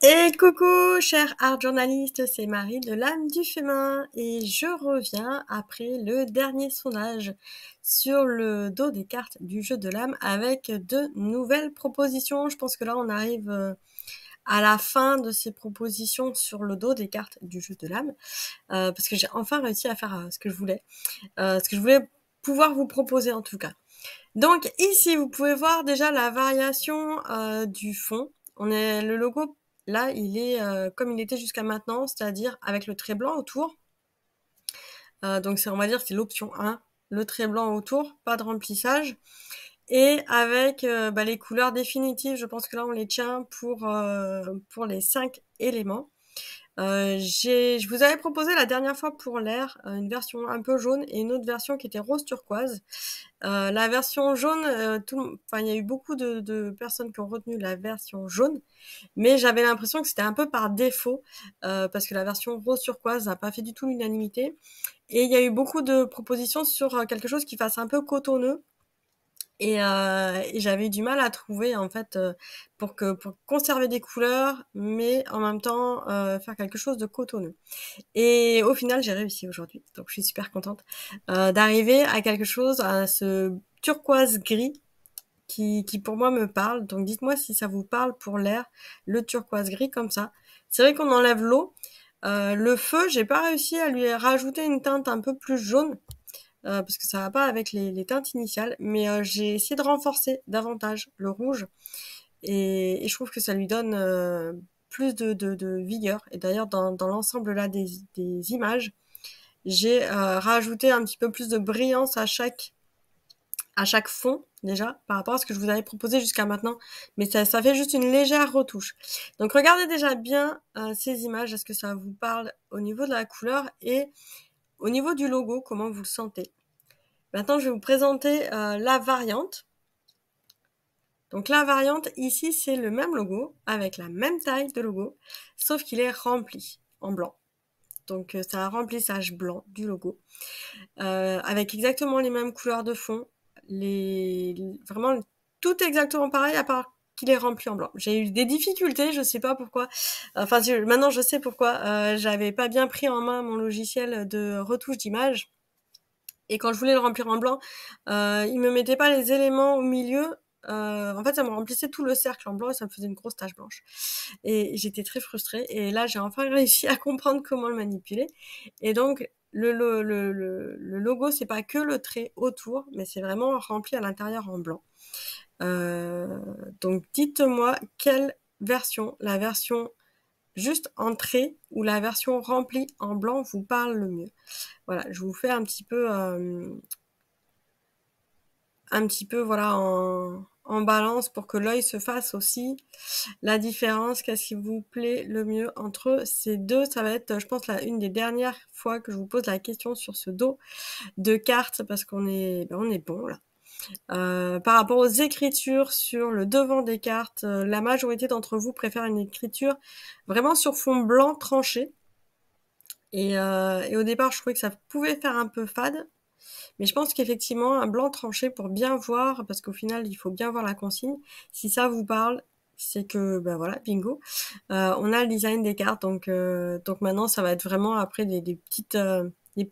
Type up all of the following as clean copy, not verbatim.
Et coucou, cher art journaliste, c'est Marie de l'âme du féminin et je reviens après le dernier sondage sur le dos des cartes du jeu de l'âme avec de nouvelles propositions. Je pense que là on arrive à la fin de ces propositions sur le dos des cartes du jeu de l'âme parce que j'ai enfin réussi à faire ce que je voulais pouvoir vous proposer en tout cas. Donc ici, vous pouvez voir déjà la variation du fond. Le logo, là, il est comme il était jusqu'à maintenant, c'est-à-dire avec le trait blanc autour. Donc on va dire c'est l'option 1, le trait blanc autour, pas de remplissage. Et avec les couleurs définitives, je pense que là on les tient pour les 5 éléments. Je vous avais proposé la dernière fois pour l'air une version un peu jaune et une autre version qui était rose turquoise. La version jaune, il y a eu beaucoup de personnes qui ont retenu la version jaune, mais j'avais l'impression que c'était un peu par défaut parce que la version rose turquoise n'a pas fait du tout l'unanimité. Et il y a eu beaucoup de propositions sur quelque chose qui fasse un peu cotonneux. Et j'avais eu du mal à trouver en fait pour conserver des couleurs, mais en même temps faire quelque chose de cotonneux. Et au final, j'ai réussi aujourd'hui, donc je suis super contente d'arriver à quelque chose, à ce turquoise gris qui pour moi me parle. Donc dites-moi si ça vous parle pour l'air, le turquoise gris comme ça. C'est vrai qu'on enlève l'eau. Le feu, j'ai pas réussi à lui rajouter une teinte un peu plus jaune parce que ça va pas avec les teintes initiales, mais j'ai essayé de renforcer davantage le rouge et je trouve que ça lui donne plus de vigueur. Et d'ailleurs, dans l'ensemble là des images, j'ai rajouté un petit peu plus de brillance à chaque fond déjà par rapport à ce que je vous avais proposé jusqu'à maintenant, mais ça fait juste une légère retouche. Donc regardez déjà bien ces images, est-ce que ça vous parle au niveau de la couleur et au niveau du logo, comment vous le sentez. Maintenant, je vais vous présenter la variante. Donc la variante, ici, c'est le même logo, avec la même taille de logo, sauf qu'il est rempli en blanc. Donc c'est un remplissage blanc du logo, avec exactement les mêmes couleurs de fond, vraiment tout exactement pareil, à part qu'il est rempli en blanc. J'ai eu des difficultés, je sais pas pourquoi. Enfin, maintenant je sais pourquoi. J'avais pas bien pris en main mon logiciel de retouche d'image. Et quand je voulais le remplir en blanc, il me mettait pas les éléments au milieu. En fait, ça me remplissait tout le cercle en blanc et ça me faisait une grosse tache blanche. Et j'étais très frustrée. Et là, j'ai enfin réussi à comprendre comment le manipuler. Et donc, le logo, c'est pas que le trait autour, mais c'est vraiment rempli à l'intérieur en blanc. Euh, donc, dites-moi quelle version, la version juste en trait ou la version remplie en blanc vous parle le mieux. Voilà, je vous fais un petit peu voilà en balance pour que l'œil se fasse aussi la différence. Qu'est-ce qui vous plaît le mieux entre ces deux? Ça va être, je pense, une des dernières fois que je vous pose la question sur ce dos de cartes parce on est bon là. Par rapport aux écritures sur le devant des cartes, la majorité d'entre vous préfère une écriture vraiment sur fond blanc tranché. Et au départ, je trouvais que ça pouvait faire un peu fade. Mais je pense qu'effectivement, un blanc tranché pour bien voir, parce qu'au final, il faut bien voir la consigne. Si ça vous parle, c'est que, ben voilà, bingo. On a le design des cartes, donc maintenant, ça va être vraiment après des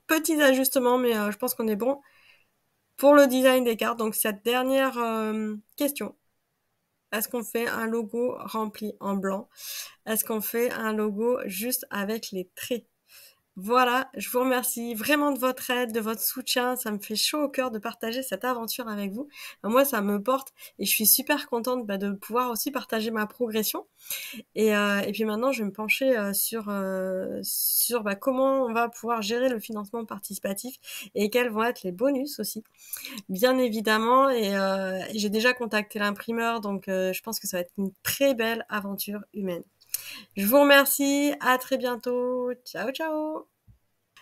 petits ajustements, mais je pense qu'on est bon pour le design des cartes. Donc cette dernière question, est-ce qu'on fait un logo rempli en blanc? Est-ce qu'on fait un logo juste avec les traits? Voilà, je vous remercie vraiment de votre aide, de votre soutien. Ça me fait chaud au cœur de partager cette aventure avec vous. Moi, ça me porte et je suis super contente de pouvoir aussi partager ma progression. Et puis maintenant, je vais me pencher sur comment on va pouvoir gérer le financement participatif et quels vont être les bonus aussi, bien évidemment. Et j'ai déjà contacté l'imprimeur, donc je pense que ça va être une très belle aventure humaine. Je vous remercie, à très bientôt. Ciao, ciao!